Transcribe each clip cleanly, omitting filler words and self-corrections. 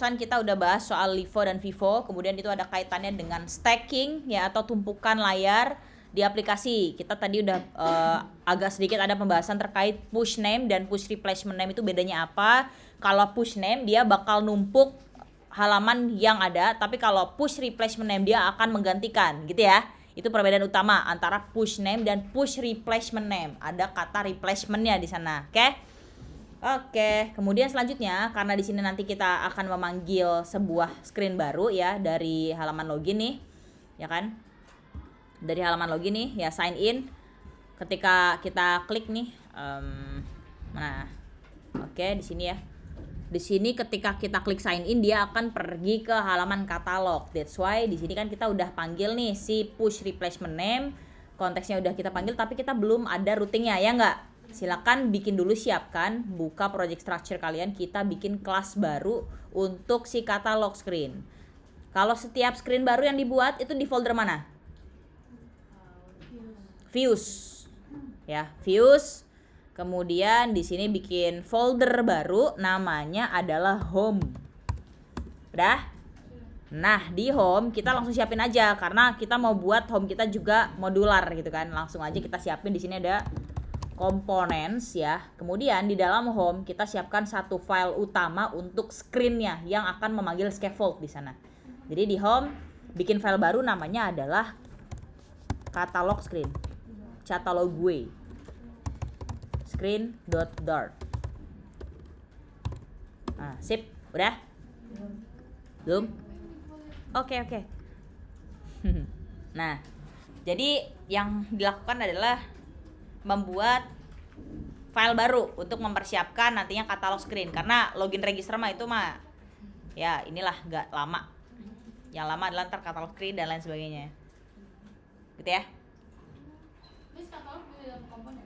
Kan kita udah bahas soal LIFO dan FIFO, kemudian itu ada kaitannya dengan stacking ya atau tumpukan layar di aplikasi. Kita tadi udah agak sedikit ada pembahasan terkait push name dan push replacement name itu bedanya apa. Kalau push name dia bakal numpuk halaman yang ada, tapi kalau push replacement name dia akan menggantikan gitu ya. Itu perbedaan utama antara push name dan push replacement name. Ada kata replacementnya di sana, oke? Oke, kemudian selanjutnya karena di sini nanti kita akan memanggil sebuah screen baru ya dari halaman login nih, ya kan? Dari halaman login nih ya sign in. Ketika kita klik nih, oke di sini ya. Di sini ketika kita klik sign in dia akan pergi ke halaman katalog. That's why di sini kan kita udah panggil nih si push replacement name. Konteksnya udah kita panggil tapi kita belum ada routingnya ya enggak? Silakan bikin dulu, siapkan, buka project structure kalian, kita bikin kelas baru untuk si katalog screen. Kalau setiap screen baru yang dibuat itu di folder mana? Views. Ya, views. Kemudian di sini bikin folder baru namanya adalah home. Udah? Nah, di home kita langsung siapin aja karena kita mau buat home kita juga modular gitu kan. Langsung aja kita siapin, di sini ada components ya. Kemudian di dalam home kita siapkan satu file utama untuk screennya yang akan memanggil scaffold di sana. Jadi di home bikin file baru namanya adalah catalog screen. Catalog gue. Screen.dart. Nah, sip, udah? Belum? Oke. Nah, jadi yang dilakukan adalah membuat file baru untuk mempersiapkan nantinya katalog screen, karena login register mah itu mah ya inilah gak lama. Yang lama adalah ntar katalog screen dan lain sebagainya gitu ya. Katalog di dalam komponen?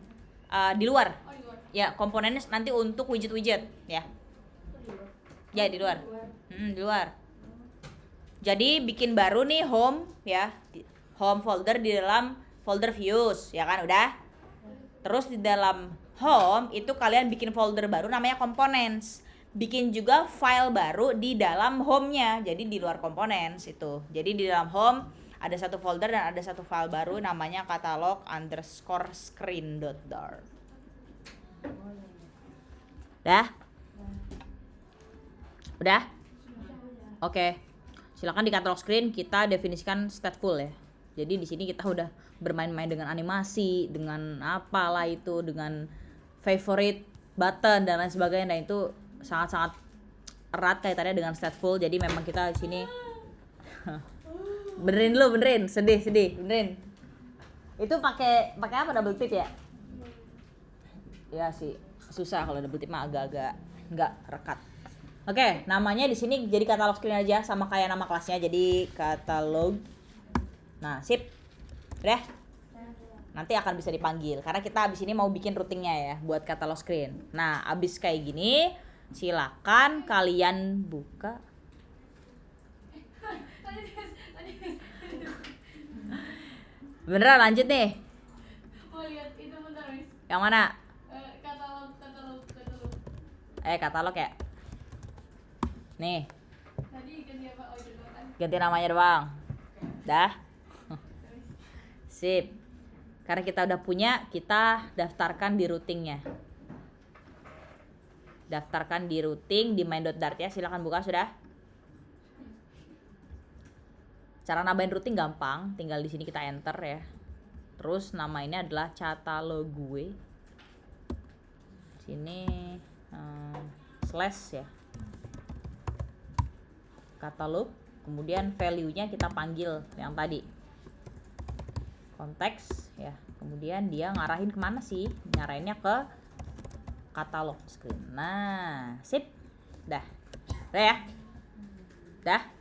Di luar. Oh, di luar. Ya, komponennya nanti untuk widget-widget ya. Ya di luar. Di luar. Jadi bikin baru nih home ya, home folder di dalam folder views ya kan udah. Terus di dalam home itu kalian bikin folder baru namanya components. Bikin juga file baru di dalam home-nya. Jadi di luar components itu. Jadi di dalam home ada satu folder dan ada satu file baru namanya catalog_screen.dart. Udah? Oke. Silakan di catalog screen kita definisikan stateful ya. Jadi di sini kita udah bermain-main dengan animasi, dengan apalah itu, dengan favorite button dan lain sebagainya. Nah, itu sangat-sangat erat kaitannya dengan stateful. Jadi memang kita di sini benerin, sedih, benerin. Itu pakai apa, double tip ya? Ya sih, susah kalau double tip mah agak-agak enggak rekat. Oke, namanya di sini jadi catalog screen aja sama kayak nama kelasnya, jadi katalog. Nah, sip. Udah. Nanti akan bisa dipanggil karena kita abis ini mau bikin routingnya ya buat catalog screen. Nah, abis kayak gini silakan kalian buka. Beneran lanjut nih. Mau lihat itu bentar, Miss. Yang mana? Katalog. Katalog ya. Nih. Tadi ganti apa? Oh, itu kan. Ganti namanya doang. Dah. Sip. Karena kita udah punya, kita daftarkan di routingnya. Daftarkan di routing di main.dart ya. Silakan buka sudah. Cara nambahin routing gampang, tinggal di sini kita enter ya. Terus nama ini adalah catalog gue. Sini slash ya. Katalog, kemudian value-nya kita panggil yang tadi. Konteks ya. Kemudian dia ngarahin kemana sih? Ngarahinnya ke katalog screen. Nah, sip. Dah ya? Dah?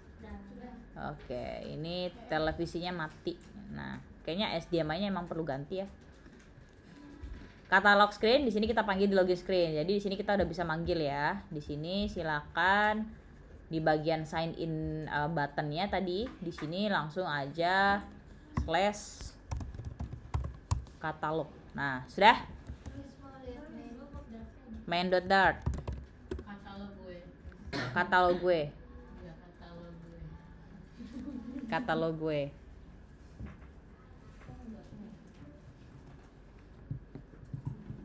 Oke, ini televisinya mati. Nah, kayaknya HDMI-nya emang perlu ganti ya. Katalog screen di sini kita panggil di login screen. Jadi di sini kita udah bisa manggil ya. Di sini silakan di bagian sign in buttonnya tadi, di sini langsung aja slash katalog. Nah, sudah? Main.dart. Katalog gue. Katalog gue. katalog gue.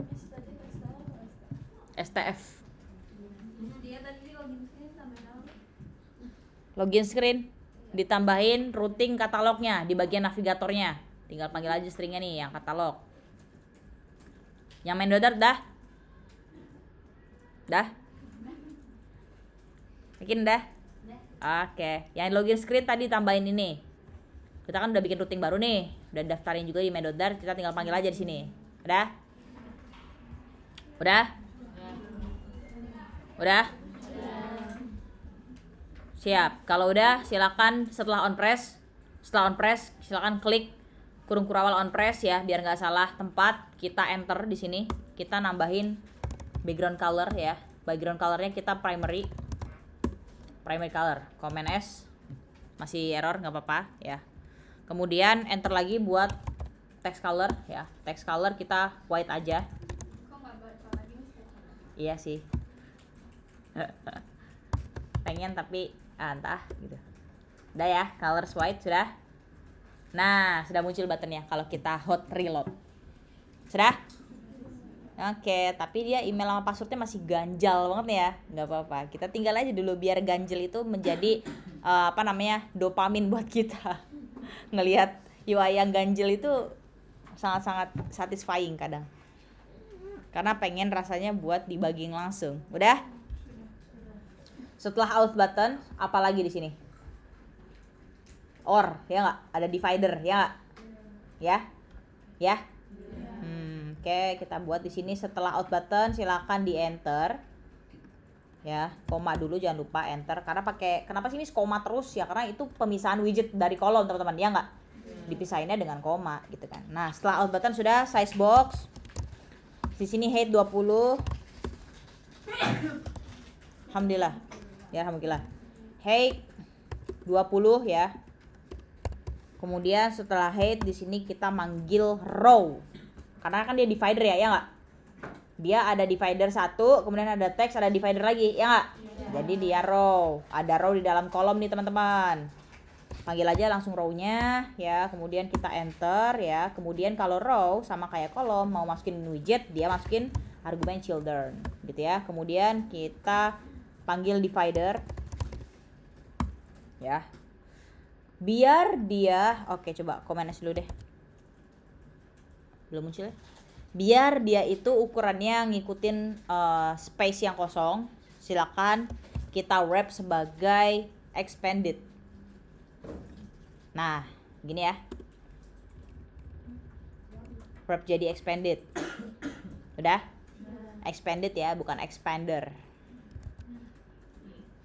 Miss tadi tes tahu apa STF. dia tadi login screen sampai tahu. Login screen ditambahin routing katalognya di bagian navigatornya. Tinggal panggil aja stringnya nih yang katalog. Yang main dodar dah? Dah? Bikin dah? Oke, yang login screen tadi tambahin ini. Kita kan udah bikin routing baru nih, udah daftarin juga di Medodar, kita tinggal panggil aja di sini. Udah? Udah? Udah? Siap. Kalau udah, silakan setelah on press silakan klik kurung kurawal on press ya, biar nggak salah tempat. Kita enter di sini. Kita nambahin background color ya. Background colornya kita primary color. Command S masih error nggak apa-apa ya. Kemudian enter lagi buat text color ya. Text color kita white aja. Kok nggak baca lagi Miss? Iya sih. Pengen tapi entah gitu. Udah ya, colors white sudah. Nah, sudah muncul buttonnya kalau kita hot reload. Sudah? Oke, tapi dia email sama passwordnya masih ganjal banget nih ya. Nggak apa-apa, kita tinggal aja dulu biar ganjel itu menjadi dopamin buat kita. Ngelihat UI yang ganjel itu sangat-sangat satisfying kadang. Karena pengen rasanya buat debugging langsung. Udah? Setelah out button, apalagi di sini? Or, ya nggak? Ada divider, ya nggak? Ya? Ya? Oke, kita buat di sini setelah out button, silakan di enter. Ya, koma dulu jangan lupa enter. Karena kenapa sih ini koma terus ya? Karena itu pemisahan widget dari kolom, teman-teman. Ya nggak? Dipisahinnya dengan koma gitu kan. Nah, setelah out button sudah size box. Di sini height 20. Alhamdulillah. Ya, alhamdulillah. Height 20 ya. Kemudian setelah height di sini kita manggil row. Karena kan dia divider ya nggak? Dia ada divider satu, kemudian ada text, ada divider lagi, ya nggak? Jadi dia row. Ada row di dalam kolom nih teman-teman. Panggil aja langsung row-nya ya. Kemudian kita enter ya. Kemudian kalau row sama kayak kolom mau masukin widget, dia masukin argumen children gitu ya. Kemudian kita panggil divider ya. Biar dia, oke coba komen dulu deh. Belum muncul ya? Biar dia itu ukurannya ngikutin space yang kosong, silakan kita wrap sebagai expanded. Nah, gini ya. Wrap jadi expanded. Udah? Expanded ya, bukan expander.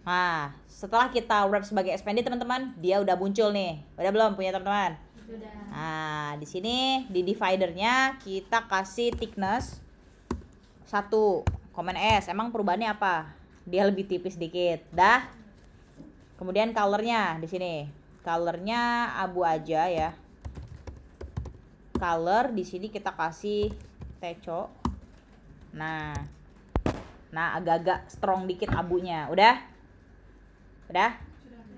Nah, setelah kita wrap sebagai expanded teman-teman, dia udah muncul nih. Udah belum punya teman-teman? Sudah. Nah, di sini di dividernya kita kasih thickness 1, Command S. Emang perubahannya apa? Dia lebih tipis dikit. Dah. Kemudian colornya di sini. Colornya abu aja ya. Color di sini kita kasih teco. Nah, agak-agak strong dikit abunya. Udah?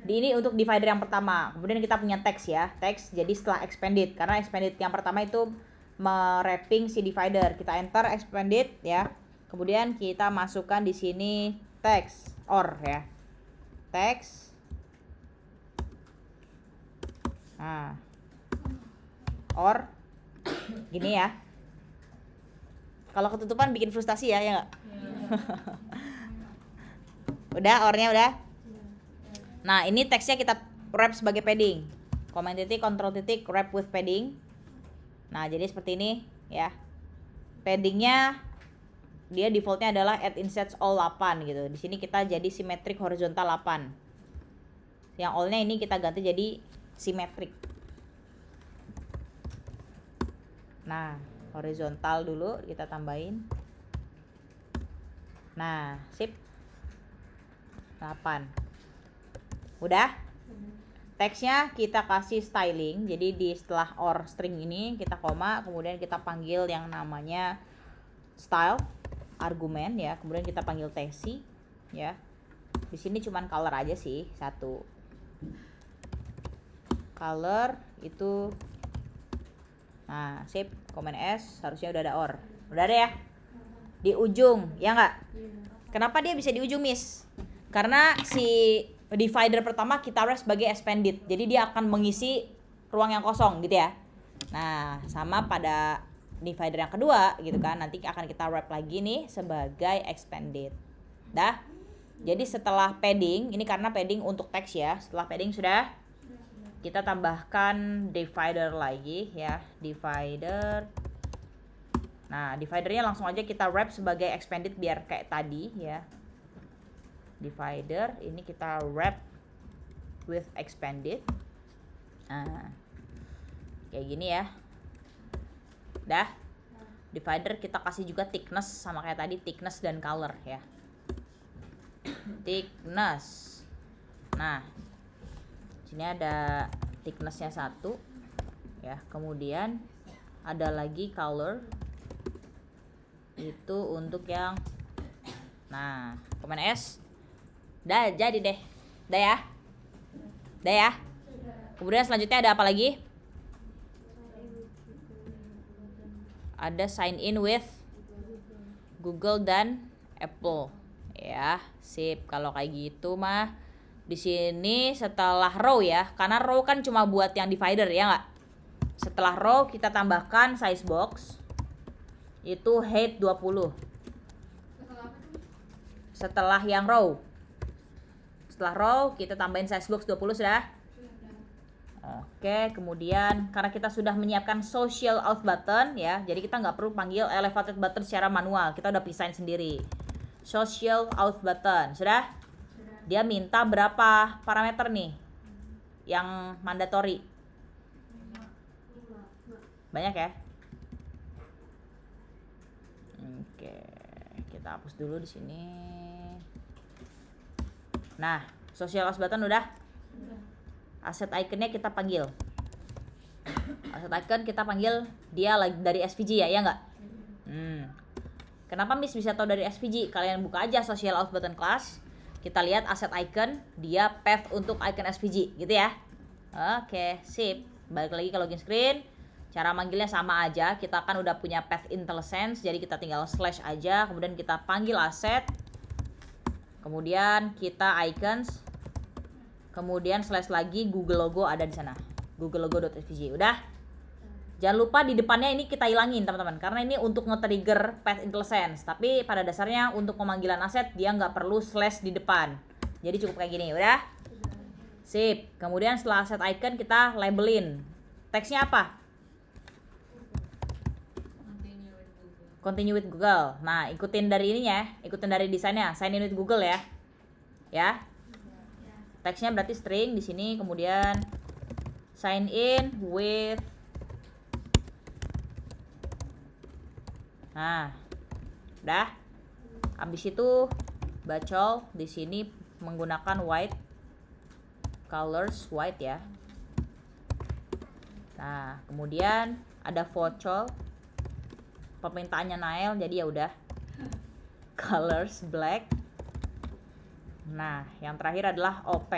Di ini untuk divider yang pertama. Kemudian kita punya text ya. Text jadi setelah expanded. Karena expanded yang pertama itu wrapping si divider. Kita enter expanded ya. Kemudian kita masukkan di sini text or ya. Text. Nah. Or gini ya. Kalau ketutupan bikin frustasi ya nggak? Udah, ornya udah. Nah, ini teksnya kita wrap sebagai padding. Command titik, control titik, wrap with padding. Nah, jadi seperti ini ya. Paddingnya dia defaultnya adalah add insets all 8 gitu. Di sini kita jadi symmetric horizontal 8. Yang all-nya ini kita ganti jadi symmetric. Nah, horizontal dulu kita tambahin. Nah, sip. 8. Udah? Teksnya kita kasih styling. Jadi di setelah or string ini kita koma, kemudian kita panggil yang namanya style argumen ya. Kemudian kita panggil tesi ya. Di sini cuman color aja sih, 1. color itu. Nah, sip, Command S harusnya udah ada or. Udah ada ya? Di ujung, ya nggak? Kenapa dia bisa di ujung, Miss? Karena si divider pertama kita wrap sebagai expanded. Jadi dia akan mengisi ruang yang kosong gitu ya. Nah, sama pada divider yang kedua gitu kan. Nanti akan kita wrap lagi nih sebagai expanded. Dah. Jadi setelah padding, ini karena padding untuk teks ya. Setelah padding sudah, kita tambahkan divider lagi ya. Divider. Nah, dividernya langsung aja kita wrap sebagai expanded biar kayak tadi ya. Divider ini kita wrap with expanded. Nah, kayak gini ya. Dah. Divider kita kasih juga thickness sama kayak tadi, thickness dan color ya. Thickness. Nah, sini ada thicknessnya 1 ya. Kemudian ada lagi color, itu untuk yang, nah, Command S. Dah jadi deh. Dah ya. Dah ya. Kemudian selanjutnya ada apa lagi? Ada sign in with Google dan Apple. Ya, sip. Kalau kayak gitu mah di sini setelah row ya. Karena row kan cuma buat yang divider ya nggak? Setelah row kita tambahkan size box. Itu height 20. Setelah yang row. Setelah row kita tambahin size box 20 sudah. Oke, kemudian karena kita sudah menyiapkan social out button ya, jadi kita nggak perlu panggil elevated button secara manual, kita udah pisahin sendiri. Social out button sudah. Dia minta berapa parameter nih yang mandatory? Banyak ya. Oke, kita hapus dulu di sini. Nah, social out button udah. Asset iconnya kita panggil. Asset icon kita panggil dia dari SVG ya, ya nggak? Kenapa Miss bisa tahu dari SVG? Kalian buka aja social out button class. Kita lihat asset icon, dia path untuk icon SVG gitu ya. Oke, sip. Balik lagi ke login screen. Cara manggilnya sama aja. Kita kan udah punya path IntelliSense, jadi kita tinggal slash aja. Kemudian kita panggil asset. Kemudian kita icons. Kemudian slash lagi Google logo ada di sana. Google logo.svg. Udah. Jangan lupa di depannya ini kita hilangin teman-teman, karena ini untuk nge-trigger path IntelliSense. Tapi pada dasarnya untuk pemanggilan aset dia nggak perlu slash di depan. Jadi cukup kayak gini, udah? Sip. Kemudian setelah aset icon kita labelin. Teksnya apa? Continue with Google. Nah, ikutin dari ininya, ikutin dari desainnya. Sign in with Google ya. Ya. Teksnya berarti string di sini, kemudian sign in with. Nah, udah. Habis itu bacol di sini menggunakan white colors white ya. Nah, kemudian ada vocol. Permintaannya Nael, jadi ya udah. Colors black. Nah, yang terakhir adalah OP.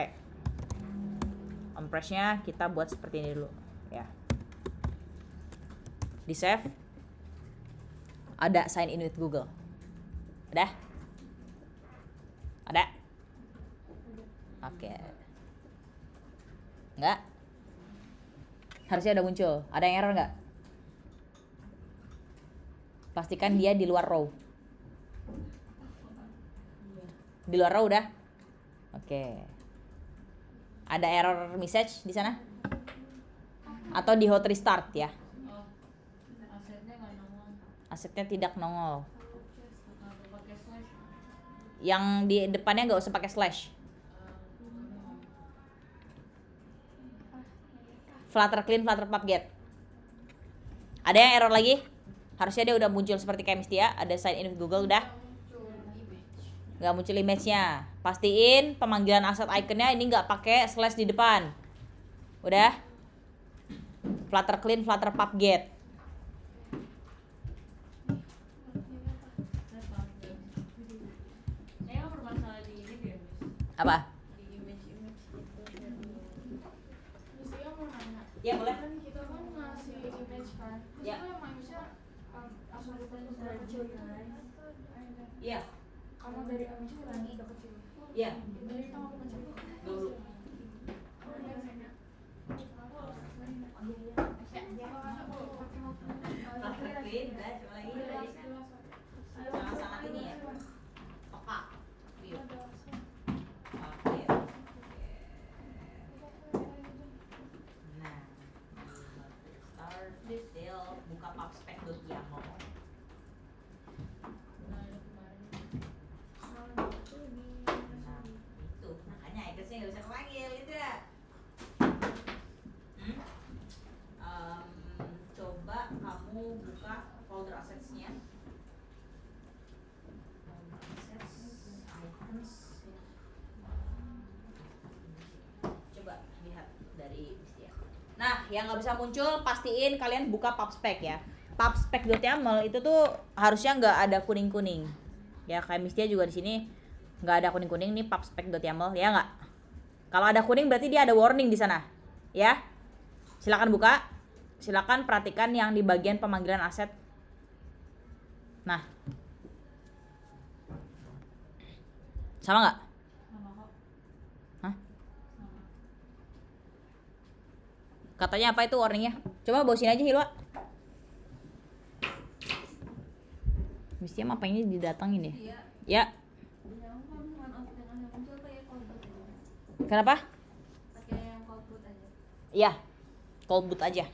Ompressnya kita buat seperti ini dulu ya. Di save. Ada sign in with Google. Ada? Ada? Oke. Enggak? Harusnya udah muncul. Ada yang error enggak? Pastikan dia di luar row. Di luar row udah? Oke. Ada error message di sana? Atau di hot restart ya? Asetnya tidak nongol. Yang di depannya nggak usah pakai slash. Flutter clean, Flutter pub get. Ada yang error lagi? Harusnya dia udah muncul seperti kayak Miss Tia. Ada sign in with Google udah. Nggak muncul image-nya. Pastiin pemanggilan aset iconnya ini nggak pakai slash di depan. Udah. Flutter clean, Flutter pub get. Apa? Ya boleh. Kan kita kan ngasih image kan. Terus Ya. itu emang image-nya langsung kita kecil gitu. Iya. Karena dari image-nya udah kecil. Iya. Dari kita mau kecil. Dulu. Clean, dah coba lagi. Sangat-sangat ini ya. Peka. Yuk. Oke. Nah, start detail buka pubspec.yaml. Nah, itu makanya Ikersnya nggak bisa kepanggil gitu ya. Coba kamu buka folder assets-nya. Folder assets, icons. Coba lihat dari Mistia. Nah, yang nggak bisa muncul pastiin kalian buka pubspec ya. Pubspec.yaml itu tuh harusnya nggak ada kuning-kuning. Ya kayak Mistia juga di sini nggak ada kuning-kuning nih pubspec.yaml ya nggak. Kalau ada kuning berarti dia ada warning di sana. Ya. Silakan buka. Silakan perhatikan yang di bagian pemanggilan aset. Nah. Sama nggak? Sama kok. Hah? Katanya apa itu warningnya? Coba bawa sini aja Hilwa. Mestinya apa ini didatangin ya? Iya. Ya. Yang kamu dengan output yang ada muncul pakai callboot aja. Kenapa? Pakai yang callboot aja. Iya. Callboot aja.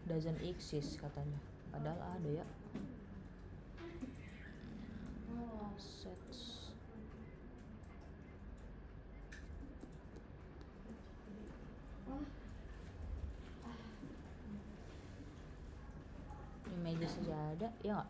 Doesn't exist katanya. Padahal ada ya. Assets. Images saja ada, ya nggak?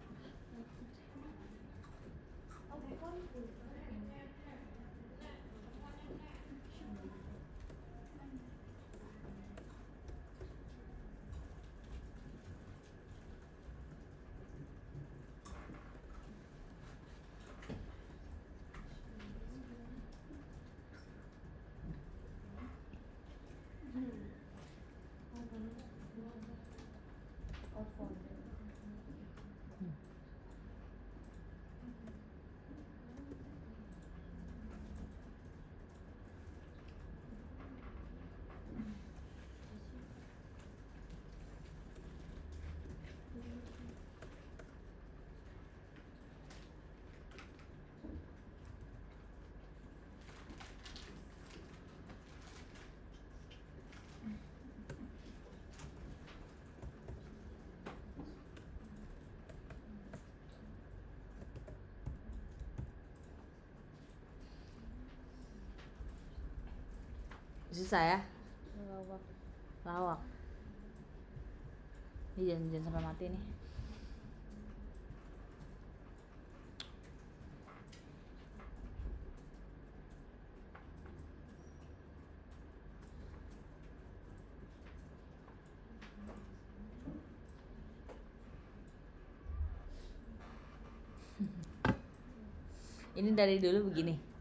Susah ya? Lawak. Ini jangan sampai mati nih. Ini dari dulu begini.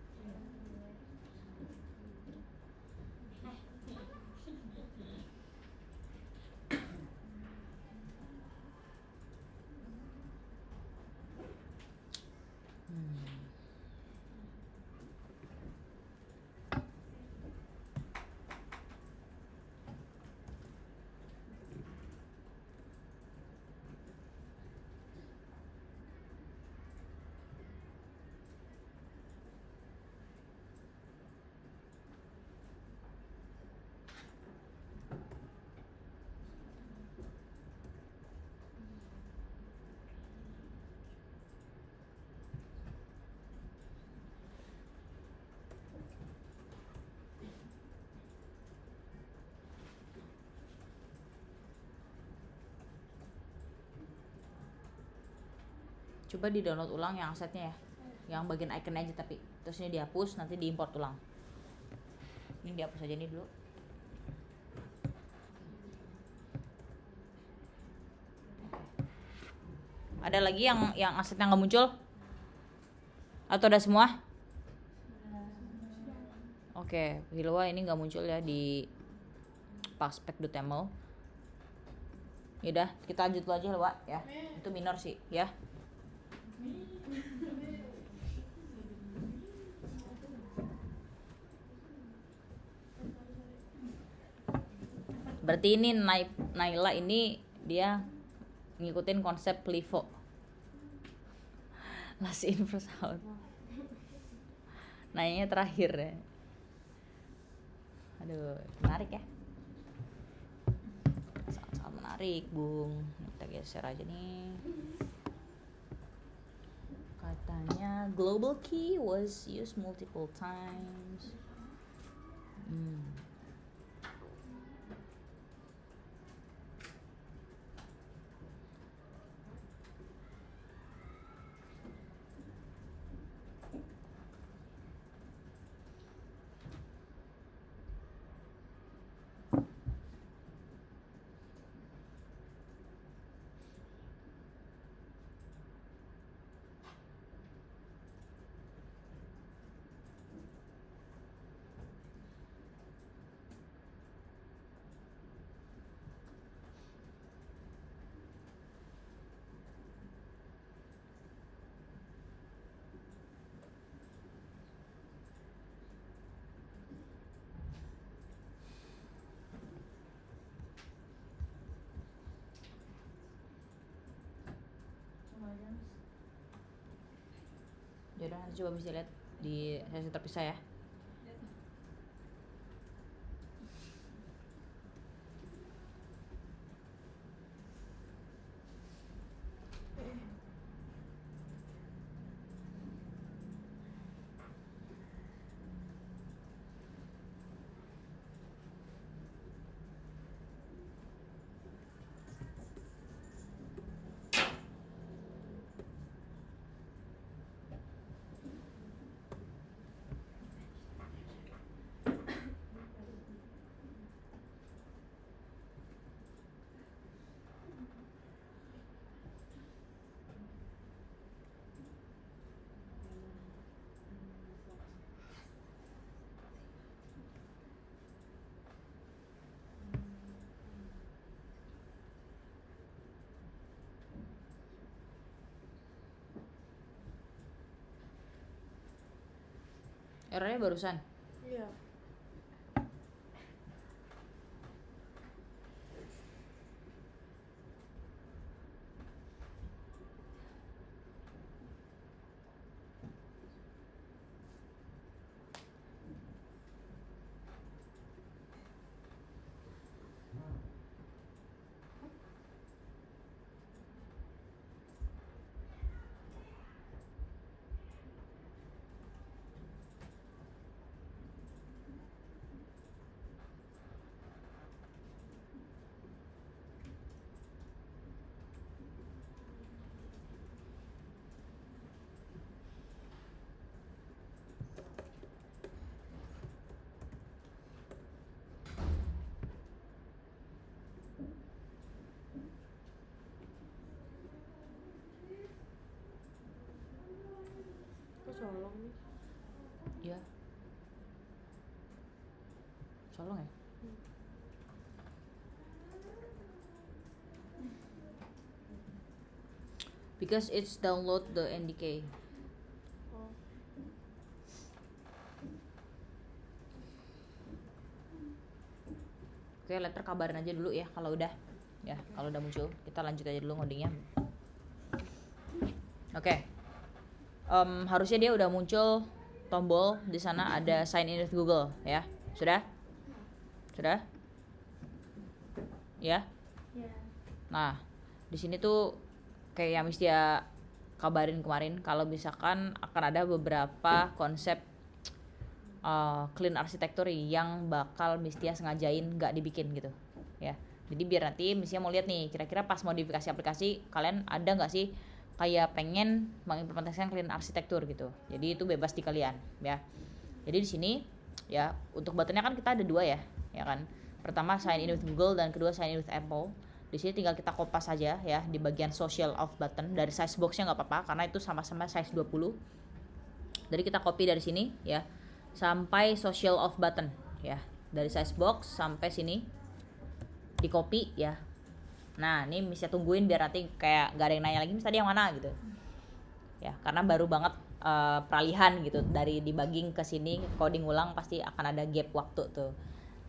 Coba di download ulang yang asetnya ya, yang bagian icon aja, tapi terus ini dihapus, nanti diimport ulang. Ini dihapus aja nih dulu. Ada lagi yang asetnya nggak muncul? Atau udah semua? Oke, Hilwa ini nggak muncul ya di paspec.yml. Yaudah, kita lanjut dulu aja Hilwa ya. Itu minor sih ya. Berarti ini Naila ini dia ngikutin konsep LIFO. Last in first out. Nanya terakhir ya. Aduh, menarik ya. Sangat menarik, Bung. Kita geser aja nih. Katanya global key was used multiple times. Yaudah, nanti coba bisa lihat di sesi terpisah ya. Errornya barusan. Iya. Colong nih. Iya. Colong ya? Because it's download the NDK. Oh. Oke, letter kabarin aja dulu ya kalau udah. Ya, kalau udah muncul, kita lanjut aja dulu ngodingnya. Oke. Harusnya dia udah muncul tombol di sana ada sign in with Google ya. Sudah? Sudah? Ya? Ya. Nah, di sini tuh kayak yang mesti ya kabarin kemarin kalau misalkan akan ada beberapa konsep clean arsitektur yang bakal Mistia sengajain nggak dibikin gitu ya. Jadi biar nanti Mistia mau lihat nih kira-kira pas modifikasi aplikasi kalian ada nggak sih kayak pengen mengimplementasikan clean arsitektur gitu. Jadi itu bebas di kalian ya. Jadi di sini ya untuk buttonnya kan kita ada dua ya kan. Pertama sign in with Google dan kedua sign in with Apple. Di sini tinggal kita kopas saja ya di bagian social of button. Dari size boxnya nggak apa-apa karena itu sama-sama size 20. Jadi kita copy dari sini ya sampai social of button ya. Dari size box sampai sini di copy ya. Nah ini bisa tungguin biar nanti kayak gak ada yang nanya lagi tadi yang mana gitu ya, karena baru banget peralihan gitu dari debugging ke sini coding ulang pasti akan ada gap waktu tuh.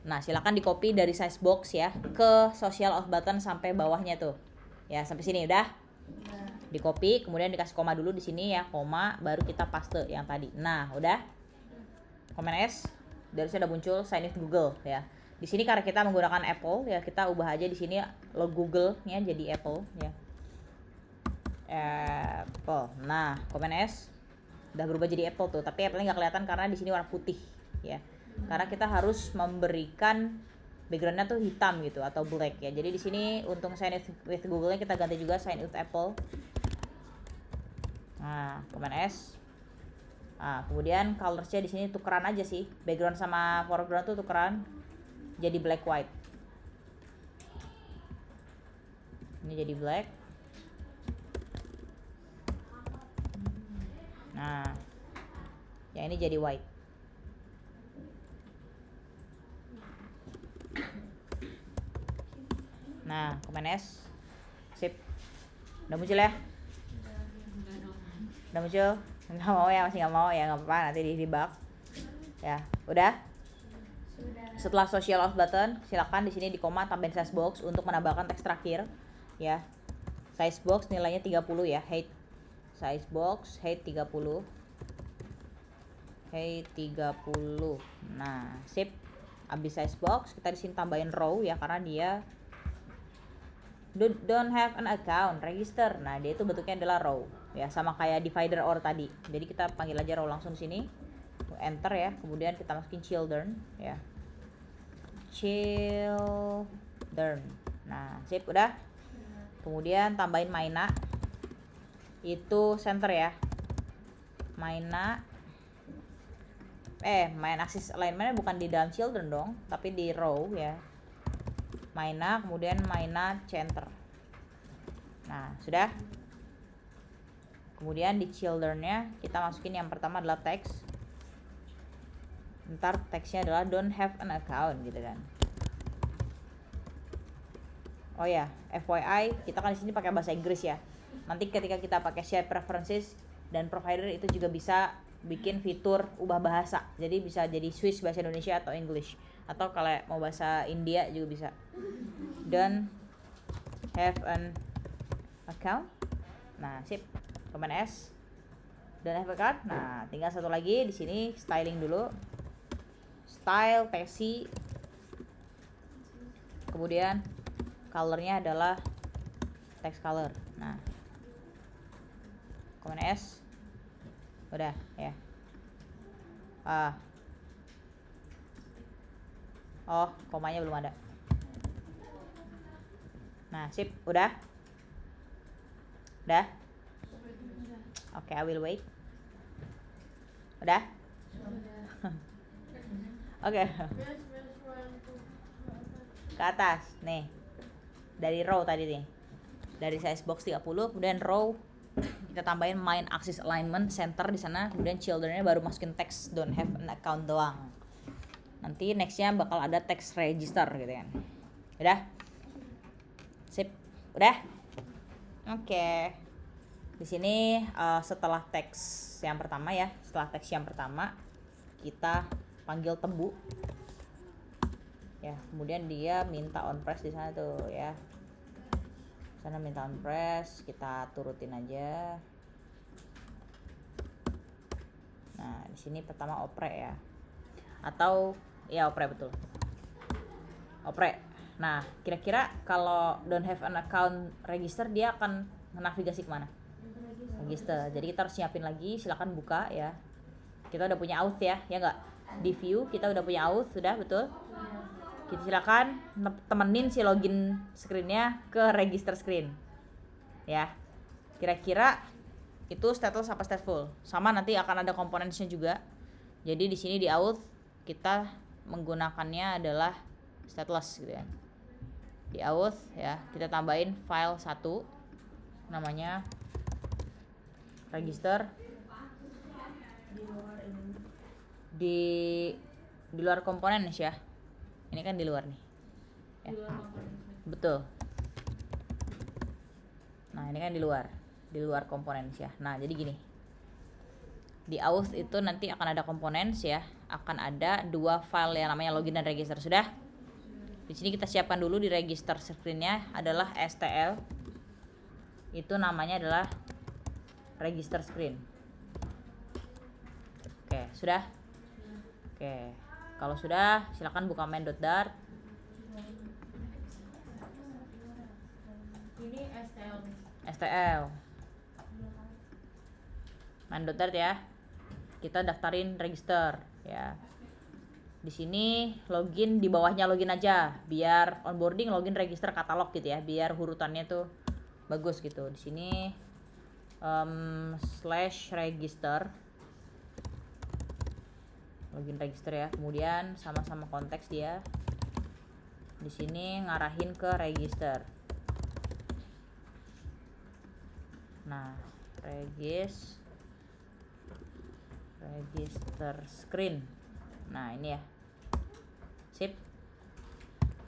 Nah silakan di copy dari size box ya ke social of button sampai bawahnya tuh ya, sampai sini udah di copy, kemudian dikasih koma dulu di sini ya, koma baru kita paste yang tadi. Nah udah Command S dari sini udah muncul sign with Google ya. Di sini karena kita menggunakan Apple ya, kita ubah aja di sini logo Google-nya jadi Apple ya. Apple. Nah, Command S udah berubah jadi Apple tuh, tapi Apple-nya nggak kelihatan karena di sini warna putih ya. Karena kita harus memberikan background-nya tuh hitam gitu atau black ya. Jadi di sini untuk sign with Google-nya kita ganti juga sign with Apple. Nah, Command S. Nah, kemudian colors-nya di sini tukeran aja sih. Background sama foreground tuh tukeran jadi black white. Ini jadi black. Nah, yang ini jadi white. Nah, Command S. Sip. Udah muncul ya? Udah muncul? Nggak mau ya, masih nggak mau ya, nggak apa-apa, nanti di debug. Ya, udah. Setelah social of button, silakan di sini di koma tambahin size box untuk menambahkan teks terakhir ya. Size box nilainya 30 ya, height. Size box height 30. Height 30. Nah, sip. Habis size box, kita di sini tambahin row ya karena dia don't have an account register. Nah, dia itu bentuknya adalah row ya, sama kayak divider or tadi. Jadi kita panggil aja row langsung di sini. Enter ya, kemudian kita masukin children ya. Children. Nah, sip udah. Kemudian tambahin Maina. Itu center ya. Maina. Main axis alignment bukan di dalam children dong, tapi di row ya. Maina, kemudian Maina center. Nah, sudah. Kemudian di children-nya kita masukin yang pertama adalah teks. Ntar teksnya adalah don't have an account gitu kan. Oh ya, FYI, kita kan di sini pakai bahasa Inggris ya. Nanti ketika kita pakai share preferences dan provider itu juga bisa bikin fitur ubah bahasa. Jadi bisa jadi switch bahasa Indonesia atau English. Atau kalau mau bahasa India juga bisa. Don't have an account. Nah, sip. Command S. Don't have an account. Nah, tinggal satu lagi di sini styling dulu. Style Tesi, kemudian colornya adalah text color. Nah, Command S, udah ya. Oh, komanya belum ada. Nah, sip, udah. Oke, I will wait. Udah. Oke. Ke atas nih. Dari row tadi nih. Dari size box 30, kemudian row kita tambahin main axis alignment center di sana, kemudian children-nya baru masukin teks don't have an account doang. Nanti nextnya bakal ada text register gitu kan. Udah? Sip. Udah? Oke. Di sini setelah teks yang pertama ya, setelah teks yang pertama kita panggil tebu ya, kemudian dia minta on press di sana tuh ya, sana minta on press, kita turutin aja. Nah di sini pertama opre ya, atau ya opre, betul opre. Nah kira-kira kalau don't have an account register dia akan navigasi kemana? Register. Jadi kita harus nyiapin lagi, silakan buka ya. Kita udah punya auth ya nggak? Di view kita udah punya auth, sudah betul. Kita silakan temenin si login screen-nya ke register screen. Ya. Kira-kira itu stateless apa stateful? Sama, nanti akan ada components-nya juga. Jadi di sini di auth kita menggunakannya adalah stateless gitu ya. Di auth ya, kita tambahin file 1 namanya register di luar komponen ya. Ini kan di luar nih. Ya. Betul. Nah, ini kan di luar komponen ya. Nah, jadi gini. Di auth itu nanti akan ada komponen ya, akan ada 2 file yang namanya login dan register. Sudah? Di sini kita siapkan dulu di register screen-nya adalah STL. Itu namanya adalah register screen. Oke, sudah? Oke. Kalau sudah, silakan buka main.dart. Ini STL. STL. Main.dart ya. Kita daftarin register ya. Di sini login, di bawahnya login aja biar onboarding login register katalog gitu ya, biar urutannya tuh bagus gitu. Di sini /register login register ya, kemudian sama-sama konteks dia di sini ngarahin ke register. Nah, register screen. Nah, ini ya. Sip.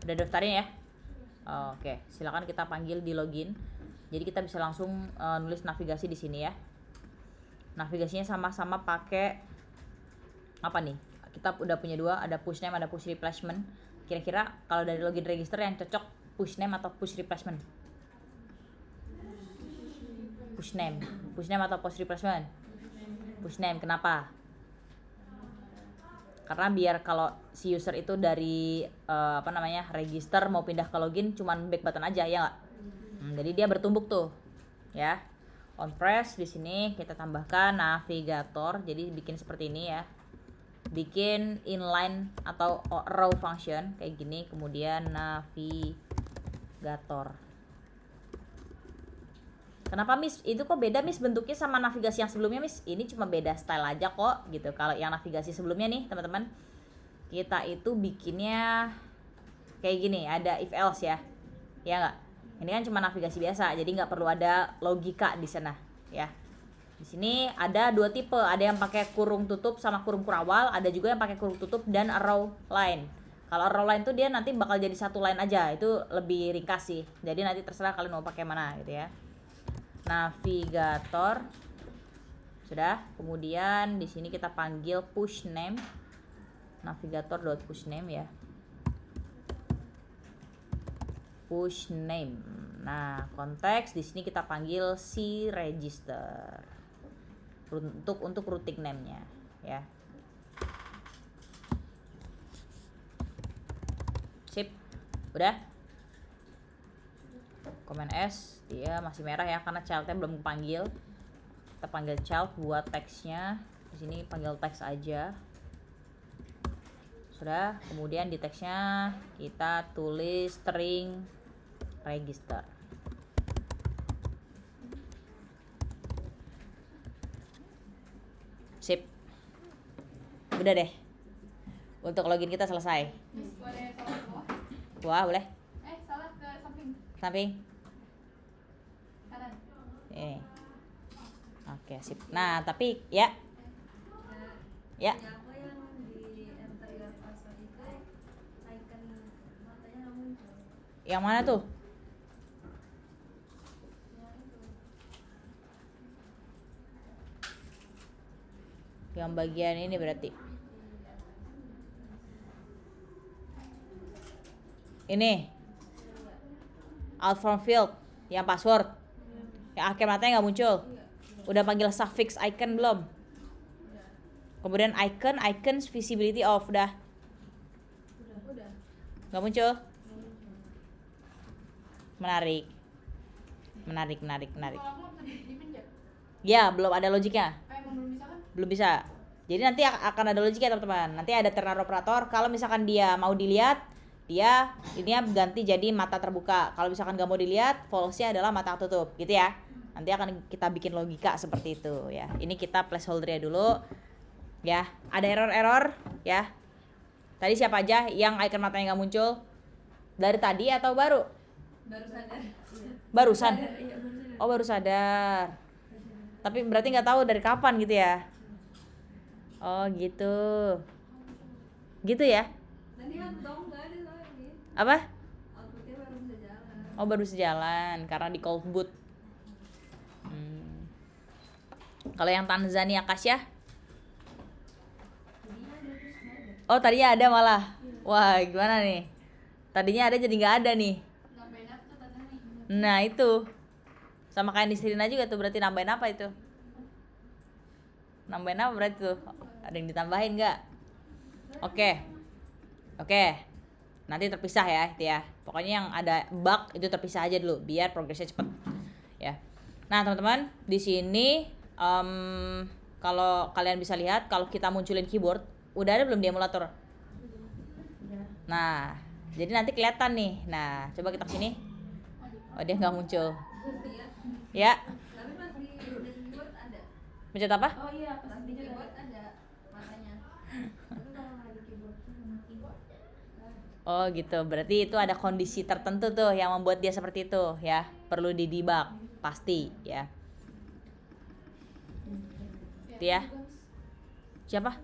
Udah daftarin ya? Oke, silakan kita panggil di login. Jadi kita bisa langsung nulis navigasi di sini ya. Navigasinya sama-sama pakai apa nih? Kita udah punya 2, ada push name, ada push replacement. Kira-kira kalau dari login register yang cocok push name atau push replacement? Push name atau push replacement? Push name. Kenapa? Karena biar kalau si user itu dari register mau pindah ke login cuman back button aja ya nggak? Jadi dia bertumbuk tuh ya. On press di sini kita tambahkan navigator. Jadi bikin seperti ini ya. Bikin inline atau row function kayak gini, kemudian navigator. Kenapa Miss? Itu kok beda Miss bentuknya sama navigasi yang sebelumnya Miss? Ini cuma beda style aja kok gitu. Kalau yang navigasi sebelumnya nih teman-teman, kita itu bikinnya kayak gini, ada if else ya. Ya nggak? Ini kan cuma navigasi biasa, jadi nggak perlu ada logika di sana ya. Di sini ada 2 tipe, ada yang pakai kurung tutup sama kurung kurawal, ada juga yang pakai kurung tutup dan arrow line. Kalau arrow line tuh dia nanti bakal jadi 1 line aja, itu lebih ringkas sih. Jadi nanti terserah kalian mau pakai mana gitu ya. Navigator sudah, kemudian di sini kita panggil push name, navigator.pushname ya, push name. Nah, konteks di sini kita panggil si register untuk routing name-nya ya. Sip, udah. Command S dia masih merah ya karena childnya belum panggil. Kita panggil child buat teksnya. Di sini panggil teks aja. Sudah, kemudian di teksnya kita tulis string register. Sip. Udah deh. Untuk login kita selesai. Boleh salah ke bawah? Wah, boleh. Salah ke samping. Samping. Kanan. Oke, sip. Nah, tapi ya. Ya. Apa yang di enter your password itu icon matanya nggak muncul. Yang mana tuh? Yang itu. Yang bagian ini berarti. Ini. Out from field yang password. Yang akhir matanya nggak muncul. Udah panggil suffix icon belum? Kemudian icons visibility off udah. Udah. Nggak muncul. Menarik. Kalau aku bisa diminjak. Ya, belum ada logiknya. Emang belum bisa kan? Belum bisa. Jadi nanti akan ada logiknya teman-teman. Nanti ada ternary operator. Kalau misalkan dia mau dilihat, dia ininya ganti jadi mata terbuka. Kalau misalkan nggak mau dilihat, false-nya adalah mata tutup, gitu ya. Nanti akan kita bikin logika seperti itu ya. Ini kita placeholder-nya dulu. Ya, ada error-error ya. Tadi siapa aja yang icon matanya nggak muncul? Dari tadi atau baru? baru sadar. Barusan? Iya baru sadar. Oh baru sadar. Tapi berarti nggak tahu dari kapan gitu ya? Oh gitu. Gitu ya? Tadi dong nggak ada lagi. Apa? Outputnya baru bisa jalan. Oh baru sejalan karena di cold boot. Kalau yang Tanzania Akasya? Tadinya ada terus nggak ada. Oh tadinya ada malah. Wah gimana nih? Tadinya ada jadi nggak ada nih. Nambahin apa tuh katanya nih? Nah itu sama kayak di Sirina juga tuh, berarti nambahin apa itu? Nambahin apa berarti tuh? Ada yang ditambahin nggak? Oke, nanti terpisah ya itu ya. Pokoknya yang ada bug itu terpisah aja dulu biar progresnya cepet ya. Nah teman-teman di sini kalau kalian bisa lihat kalau kita munculin keyboard udah ada belum di emulator? Nah jadi nanti kelihatan nih. Nah coba kita kesini. Oh dia nggak muncul. Ya. Tapi pas di keyboard ada. Pencet apa? Oh iya, pas Pas di video keyboard ada matanya. Tapi kalau nggak di keyboard Oh gitu, berarti itu ada kondisi tertentu tuh yang membuat dia seperti itu ya. Perlu di debug, pasti ya. Itu ya. Siapa?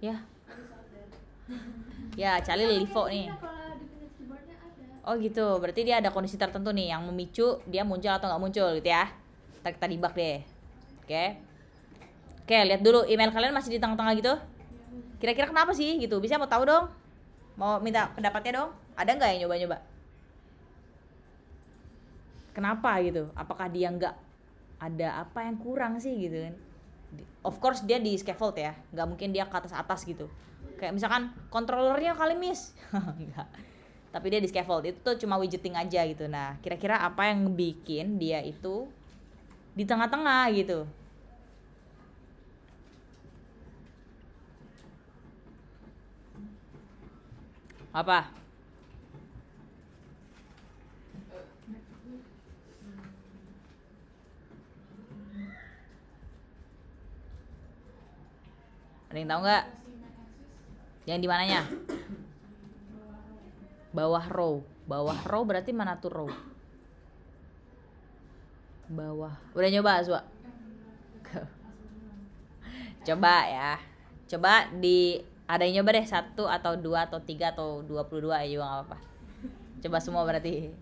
Ya. Ya, Cali Livo nih. kalau di pencet keyboardnya ada. Oh gitu, berarti dia ada kondisi tertentu nih yang memicu dia muncul atau nggak muncul gitu ya. Ntar kita debug deh. Oke, lihat dulu email kalian masih di tengah-tengah gitu. Kira-kira kenapa sih gitu? Bisa mau tahu dong? Mau minta pendapatnya dong? Ada nggak yang nyoba-nyoba? Kenapa gitu? Apakah dia nggak ada apa yang kurang sih gitu kan? Of course dia di scaffold ya, nggak mungkin dia ke atas gitu. Kayak misalkan controllernya kali miss, nggak. Tapi dia di scaffold itu tuh cuma widgeting aja gitu. Nah kira-kira apa yang bikin dia itu di tengah-tengah gitu? Apa? Ada yang tahu nggak? Yang di mananya? Bawah row. Bawah row berarti mana tuh row? Bawah. Udah nyoba Azwa? Coba ya. Coba di ada yang nyoba deh 1 atau 2 atau 3 atau 22 ya juga nggak apa-apa. Coba semua berarti.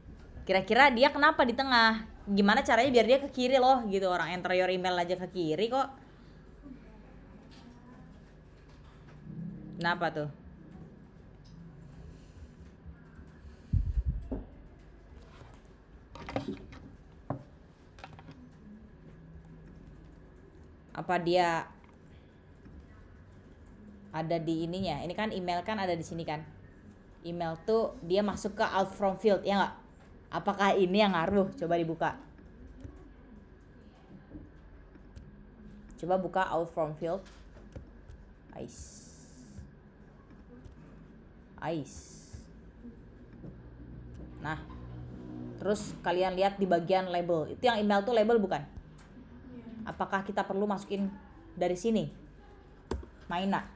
Kira-kira dia kenapa di tengah? Gimana caranya biar dia ke kiri loh gitu. Orang enter your email aja ke kiri kok. Kenapa tuh? Apa dia ada di ininya? Ini kan email kan ada di sini kan. Email tuh dia masuk ke out from field ya nggak? Apakah ini yang ngaruh? Coba dibuka. Coba buka out from field. Ice. Nah, terus kalian lihat di bagian label. Itu yang email tuh label bukan? Apakah kita perlu masukin dari sini? Maina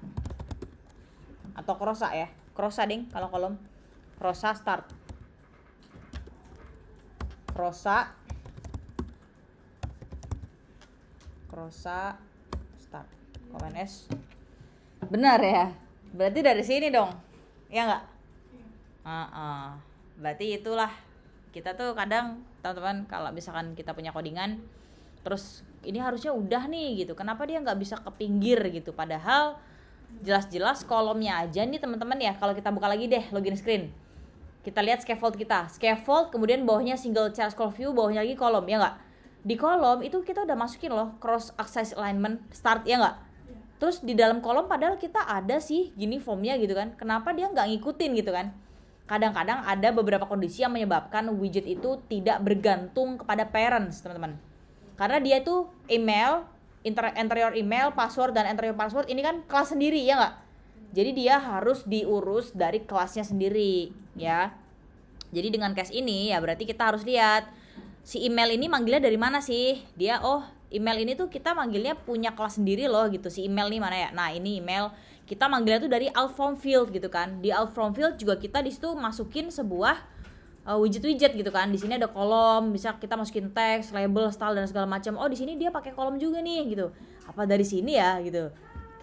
atau Krosa ya? Krosa ding kalau kolom. Krosa start. Krosa start. Komen S. Benar ya? Berarti dari sini dong. Ya enggak? Berarti itulah kita tuh kadang teman-teman kalau misalkan kita punya codingan terus ini harusnya udah nih gitu, kenapa dia nggak bisa ke pinggir gitu, padahal jelas-jelas kolomnya aja nih teman-teman ya. Kalau kita buka lagi deh login screen, kita lihat scaffold kita, scaffold kemudian bawahnya single charge call view, bawahnya lagi kolom ya nggak. Di kolom itu kita udah masukin loh cross axis alignment start ya nggak. Terus di dalam kolom padahal kita ada sih gini formnya gitu kan, kenapa dia nggak ngikutin gitu kan. Kadang-kadang ada beberapa kondisi yang menyebabkan widget itu tidak bergantung kepada parents teman-teman, karena dia itu email, enter your email, password dan enter your password ini kan kelas sendiri ya nggak. Jadi dia harus diurus dari kelasnya sendiri ya. Jadi dengan case ini ya berarti kita harus lihat si email ini manggilnya dari mana sih. Dia email ini tuh kita manggilnya punya kelas sendiri loh gitu. Si email nih mana ya? Nah ini email kita manggilnya tuh dari out from field gitu kan. Di out from field juga kita di situ masukin sebuah widget-widget gitu kan. Di sini ada kolom, bisa kita masukin teks, label, style dan segala macam. Oh, di sini dia pakai kolom juga nih gitu. Apa dari sini ya gitu.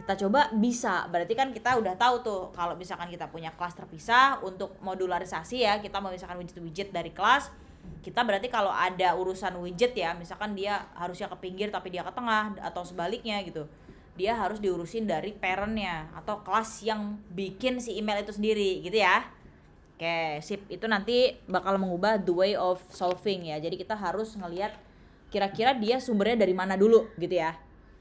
Kita coba bisa. Berarti kan kita udah tahu tuh kalau misalkan kita punya kelas terpisah untuk modularisasi ya, kita memisahkan widget-widget dari kelas. Kita berarti kalau ada urusan widget ya, misalkan dia harusnya ke pinggir tapi dia ke tengah atau sebaliknya gitu. Dia harus diurusin dari parentnya atau kelas yang bikin si email itu sendiri gitu ya. Oke, sip. Itu nanti bakal mengubah the way of solving ya. Jadi kita harus ngelihat kira-kira dia sumbernya dari mana dulu gitu ya.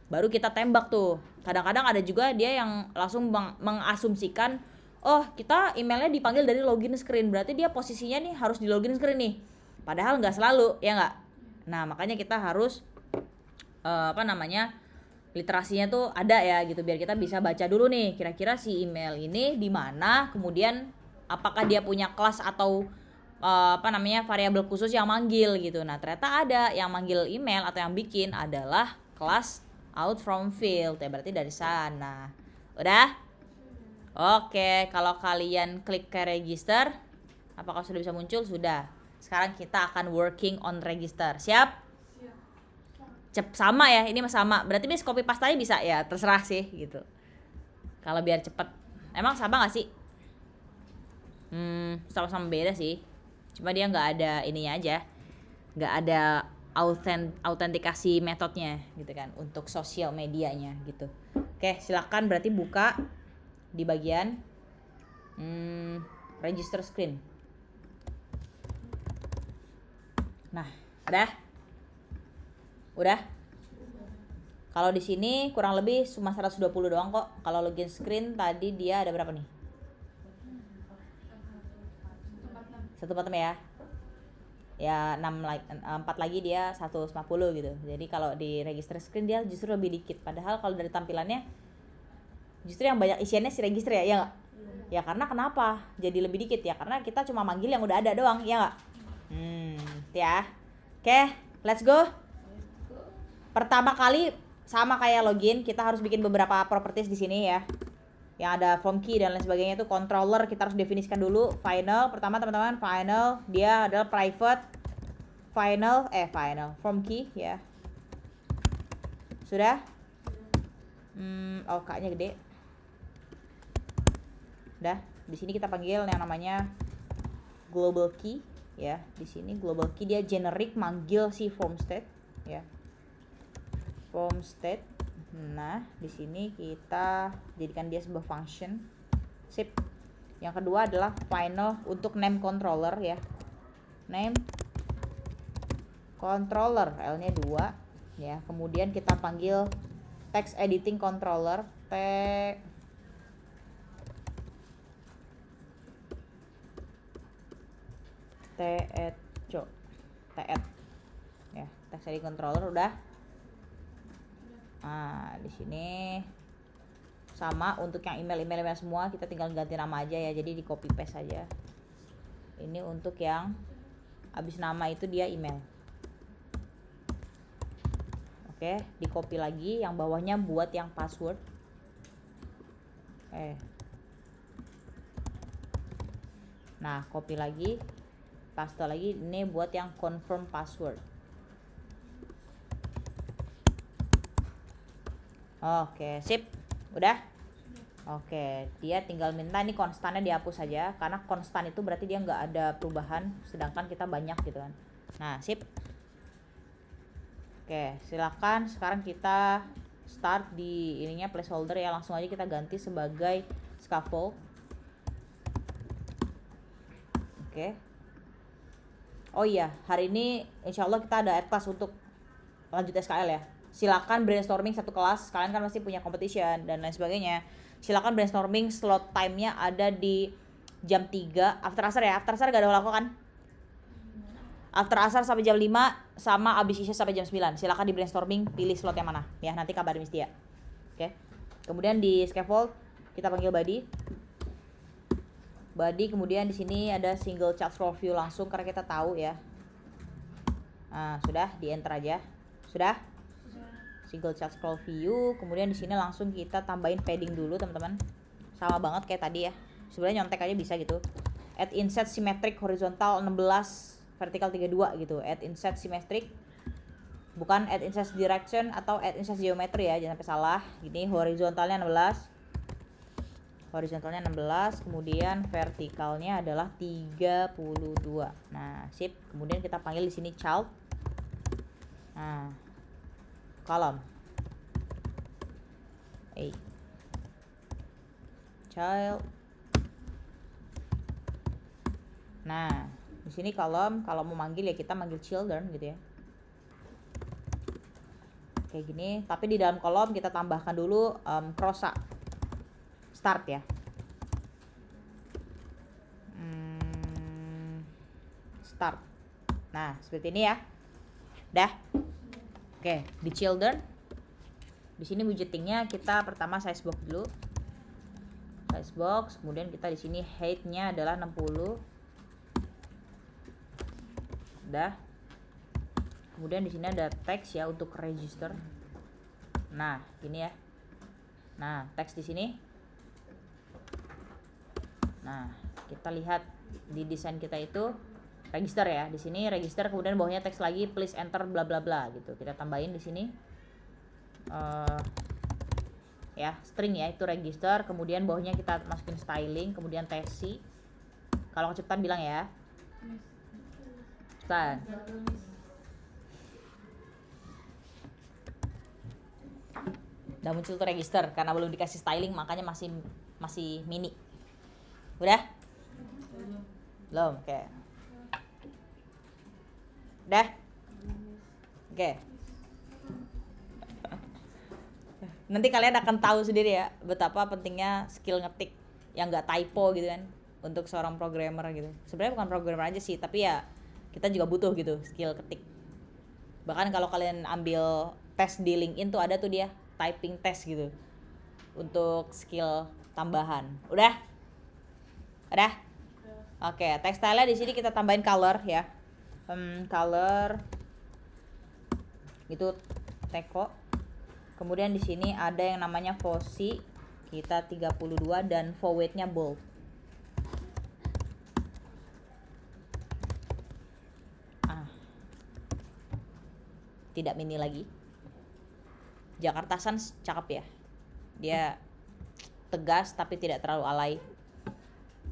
Baru kita tembak tuh. Kadang-kadang ada juga dia yang langsung mengasumsikan, oh kita emailnya dipanggil dari login screen, berarti dia posisinya nih harus di login screen nih. Padahal nggak selalu, ya nggak? Nah makanya kita harus literasinya tuh ada ya gitu, biar kita bisa baca dulu nih kira-kira si email ini di mana, kemudian apakah dia punya kelas atau variabel khusus yang manggil gitu. Nah ternyata ada yang manggil email atau yang bikin adalah kelas out from field ya, berarti dari sana. Udah? Oke, kalau kalian klik ke register, apakah sudah bisa muncul? Sudah. Sekarang kita akan working on register. Siap? Sama ya, ini mah sama. Berarti bisa copy paste aja bisa ya, terserah sih gitu. Kalau biar cepet. Emang sama gak sih? Sama-sama beda sih. Cuma dia nggak ada ininya aja, nggak ada autentikasi metodenya gitu kan untuk sosial medianya gitu. Oke, silakan berarti buka di bagian register screen. Nah, udah. Kalau di sini kurang lebih cuma 120 doang kok. Kalau login screen tadi dia ada berapa nih? 146 ya. Ya 4 lagi dia 150 gitu. Jadi kalau di register screen dia justru lebih dikit. Padahal kalau dari tampilannya justru yang banyak isiannya si register ya, ya nggak? Ya karena kenapa jadi lebih dikit ya? Karena kita cuma manggil yang udah ada doang, ya nggak? Ya. Oke, let's go. Pertama kali sama kayak login, kita harus bikin beberapa properties di sini ya. Yang ada form key dan lain sebagainya. Itu controller kita harus definisikan dulu. Final, pertama teman-teman, final dia adalah private final form key ya. Sudah? K-nya gede. Udah, di sini kita panggil yang namanya global key ya. Di sini global key dia generic manggil si form state ya. Form state. Nah, di sini kita jadikan dia sebuah function. Sip. Yang kedua adalah final untuk name controller ya. Name controller, L-nya 2 ya. Kemudian kita panggil text editing controller, TED ya, text editing controller udah. Nah, di sini sama untuk yang email semua kita tinggal ganti nama aja ya. Jadi di copy paste aja. Ini untuk yang habis nama itu dia email. Oke, di copy lagi yang bawahnya buat yang password. Nah, copy lagi, paste lagi, ini buat yang confirm password. Oke, sip. Udah? Oke, dia tinggal minta ini konstannya dihapus saja, karena konstan itu berarti dia nggak ada perubahan, sedangkan kita banyak gitu kan. Nah, sip. Oke, silakan sekarang kita start di ininya placeholder ya, langsung aja kita ganti sebagai scaffold. Oke. Oh iya, hari ini insya Allah kita ada class untuk lanjut SKL ya. Silakan brainstorming satu kelas, kalian kan pasti punya competition dan lain sebagainya. Silakan brainstorming, slot time-nya ada di jam 3 after asar ya. After asar gak ada laku kan? After asar sampai jam 5 sama abis isya sampai jam 9. Silakan di brainstorming, pilih slot yang mana ya, nanti kabarin Miss Tia. Oke. Kemudian di scaffold kita panggil body, kemudian di sini ada single chat scroll view langsung karena kita tahu ya. Nah, sudah di enter aja. Sudah? Single chat scroll view, kemudian di sini langsung kita tambahin padding dulu teman-teman, sama banget kayak tadi ya. Sebenarnya nyontek aja bisa gitu, add inset symmetric horizontal 16 vertical 32 gitu. Add inset symmetric, bukan add inset direction atau add inset geometry ya, jangan sampai salah. Gini horizontalnya 16, kemudian vertikalnya adalah 32. Nah, sip. Kemudian kita panggil di sini child. Nah, column A, child. Nah, di sini kolom, kalau mau manggil ya kita manggil children gitu ya. Kayak gini, tapi di dalam kolom kita tambahkan dulu prosa start ya. Start. Nah, seperti ini ya. Dah. Oke, di children. Di sini widgetingnya kita pertama size box dulu. Size box, kemudian kita di sini height-nya adalah 60. Udah. Kemudian di sini ada teks ya untuk register. Nah, gini ya. Nah, teks di sini. Nah, kita lihat di desain kita itu register ya. Di sini register, kemudian bawahnya teks lagi please enter bla bla bla gitu. Kita tambahin di sini ya string ya, itu register, kemudian bawahnya kita masukin styling, kemudian tesi. Kalau kecepatan bilang ya. Cepetan. Udah muncul tuh register, karena belum dikasih styling makanya masih mini. Udah? Belum, oke. Udah? Oke. Nanti kalian akan tahu sendiri ya betapa pentingnya skill ngetik yang nggak typo gitu kan untuk seorang programmer gitu. Sebenarnya bukan programmer aja sih, tapi ya kita juga butuh gitu skill ketik. Bahkan kalau kalian ambil tes di LinkedIn tuh ada tuh dia typing test gitu untuk skill tambahan. Udah? Oke, tekstilnya di sini kita tambahin color ya. Color itu teko. Kemudian di sini ada yang namanya foci, kita 32 dan font weight-nya bold. Tidak mini lagi. Jakarta Sans cakep ya. Dia tegas tapi tidak terlalu alay.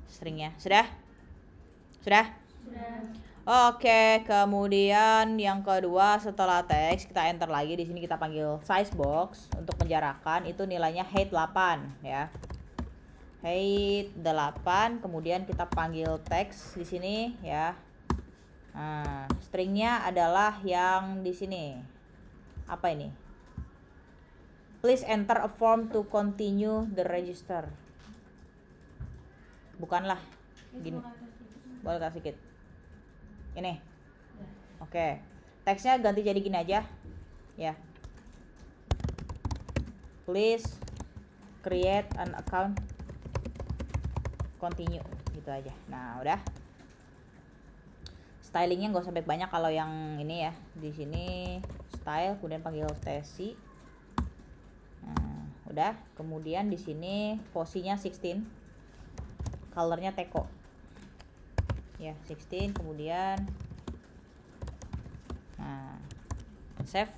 Stringnya. Sudah? Oke, kemudian yang kedua setelah teks kita enter lagi, di sini kita panggil size box untuk menjarakan, itu nilainya height 8 ya. Height 8, kemudian kita panggil teks di sini ya. Nah, stringnya adalah yang di sini. Apa ini? Please enter a form to continue the register. Bukanlah. Gini. Boleh kasih sedikit. Ini. Oke. Teksnya ganti jadi gini aja. Ya. Please create an account. Continue gitu aja. Nah, udah. Stylingnya nggak usah banyak kalau yang ini ya. Di sini style, kemudian panggil tesi. Nah, udah. Kemudian di sini fosinya 16. Colornya teko. Ya, 16, kemudian nah, save,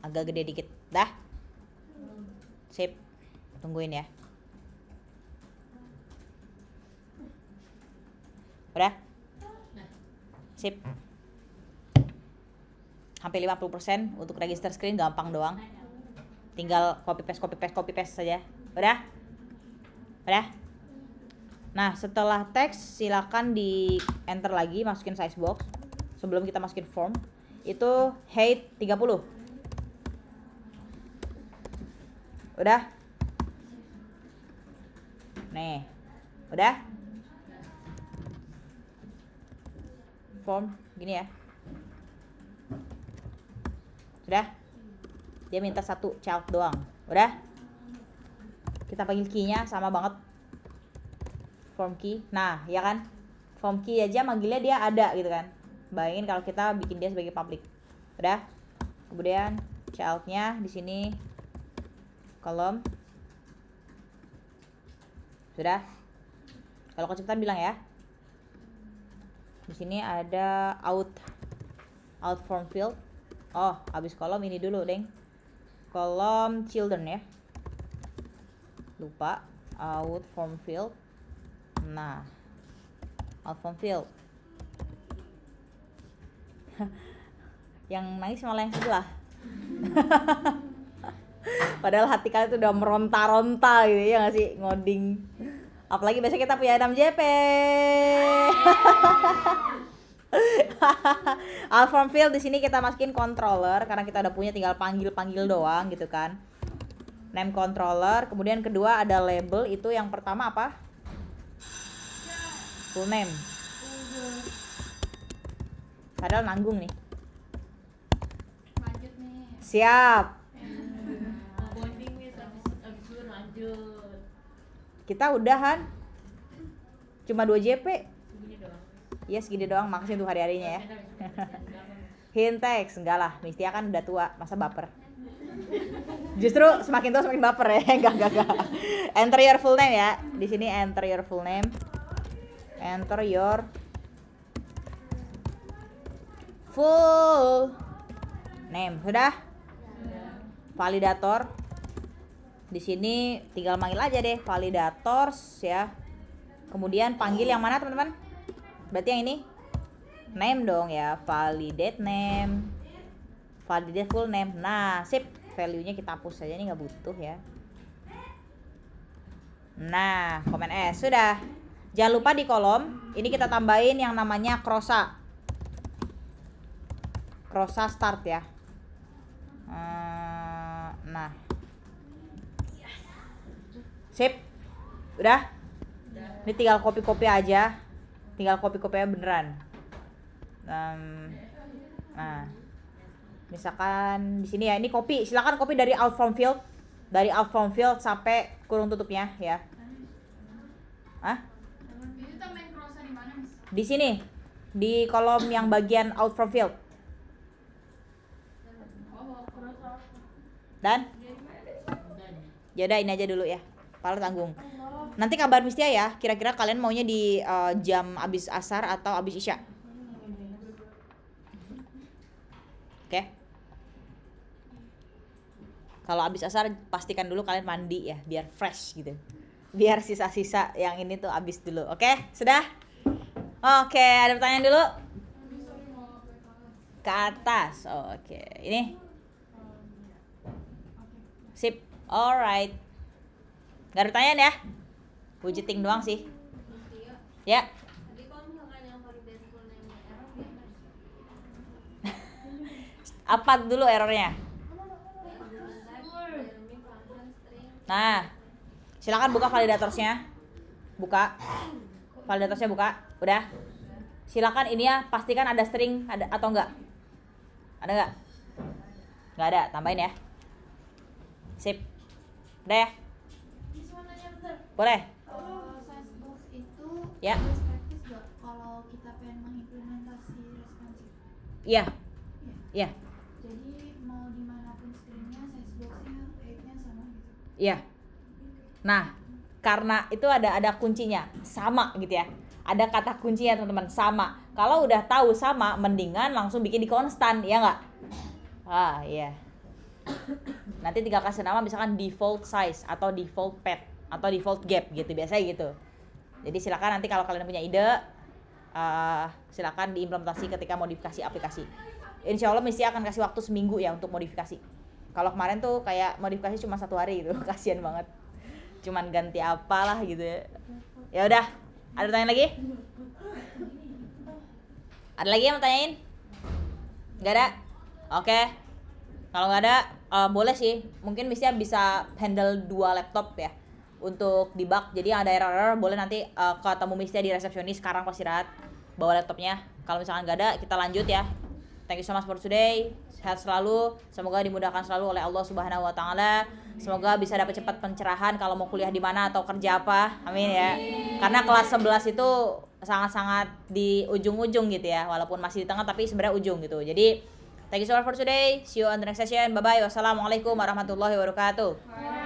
agak gede dikit. Dah. Sip. Tungguin ya. Udah? Sip. Hampir 50% untuk register screen, gampang doang. Tinggal copy paste saja. Udah? Nah, setelah teks silakan di enter lagi, masukin size box. Sebelum kita masukin form, itu height 30. Udah? Nih. Udah? Form gini ya. Sudah? Dia minta satu child doang. Udah? Kita panggil key-nya sama banget. Form key. Nah, ya kan? Form key aja manggilnya dia ada gitu kan. Bayangin kalau kita bikin dia sebagai public. Udah? Kemudian child-nya di sini kolom. Sudah? Kalau kecepatan bilang ya. Di sini ada out from field. Oh, habis kolom ini dulu, Deng. Kolom children ya. Lupa, out from field. Nah, out from field. Yang nangis malah yang sebelah. Padahal hati kalian tuh udah meronta-ronta gitu ya nggak sih, ngoding. Apalagi biasanya kita punya 6 JP. Out from field di sini kita masukin controller karena kita udah punya, tinggal panggil doang gitu kan. Name controller, kemudian kedua ada label, itu yang pertama apa? Full name. Padahal nanggung nih. Lanjut nih. Siap. Bonding nih abis itu lanjut. Kita udahan. Cuma 2 JP. Segini doang. Iya segini doang, makasih untuk hari-harinya ya. Hint text, enggak lah, Mistia kan udah tua, masa baper. Justru semakin tua semakin baper ya. Enggak. Enter your full name ya. Di sini enter your full name. Enter your full name. Sudah? Validator. Di sini tinggal manggil aja deh, validators ya. Kemudian panggil yang mana, teman-teman? Berarti yang ini? Name dong ya, validate name. Validate full name. Nah, sip. Value-nya kita hapus saja, ini nggak butuh ya. Nah, komen S sudah. Jangan lupa di kolom ini kita tambahin yang namanya crossa start ya. Nah, sip. Udah. Ini tinggal copy aja. Tinggal copy aja beneran. Nah, misalkan di sini ya, ini copy. Silakan copy dari out from field. Dari out from field sampai kurung tutupnya ya. Itu tambahin crossa di mana, Miss? Di sini. Di kolom yang bagian out from field. Oh, crossa. Dan ya udah ini aja dulu ya. Pala tanggung. Nanti kabar Mistia ya. Kira-kira kalian maunya di jam abis asar atau abis isya? Oke. Kalau abis asar pastikan dulu kalian mandi ya, biar fresh gitu. Biar sisa-sisa yang ini tuh abis dulu. Oke, sudah? Oke, ada pertanyaan dulu? Ke atas. Oke, ini. Sip. Alright. Gak ada pertanyaan ya? Budgeting doang sih. Ya. Tapi kalau misalkan yang validate full name error gimana? Apa dulu errornya? Nah, silakan buka validatorsnya. Buka. Validatorsnya buka. Udah. Silakan ini ya, pastikan ada string ada atau enggak. Ada enggak? Enggak ada, tambahin ya. Sip. Udah ya? Bisa nanya bentar. Boleh. Size box itu Ya. best practice gak kalau kita pengen mengimplementasi responsif? Iya. Iya. Iya. Jadi mau dimanapun screennya, size boxnya, height-nya sama gitu. Iya. Nah, karena itu ada kuncinya, sama gitu ya. Ada kata kuncinya teman-teman, sama. Kalau udah tahu sama, mendingan langsung bikin di konstan, ya nggak? Ah, iya. Nanti tinggal kasih nama misalkan default size atau default path atau default gap gitu, biasanya gitu. Jadi silakan nanti kalau kalian punya ide, silakan diimplementasi ketika modifikasi aplikasi. Insya Allah Mesti akan kasih waktu seminggu ya untuk modifikasi. Kalau kemarin tuh kayak modifikasi cuma 1 hari gitu, kasihan banget. Cuman ganti apalah gitu ya. Ya udah, ada pertanyaan lagi? Ada lagi yang mau tanyain? Nggak ada? Oke. Kalau nggak ada, boleh sih. Mungkin Mistia bisa handle 2 laptop ya untuk debug. Jadi yang ada error-error boleh nanti ketemu Mistia di resepsionis sekarang pas istirahat. Bawa laptopnya. Kalau misalkan nggak ada, kita lanjut ya. Thank you so much for today. Sehat selalu. Semoga dimudahkan selalu oleh Allah Subhanahu wa taala. Semoga bisa dapat cepat pencerahan kalau mau kuliah di mana atau kerja apa. Amin ya. Karena kelas 11 itu sangat-sangat di ujung-ujung gitu ya. Walaupun masih di tengah tapi sebenarnya ujung gitu. Jadi thank you so much for today. See you on the next session. Bye bye. Wassalamualaikum warahmatullahi wabarakatuh.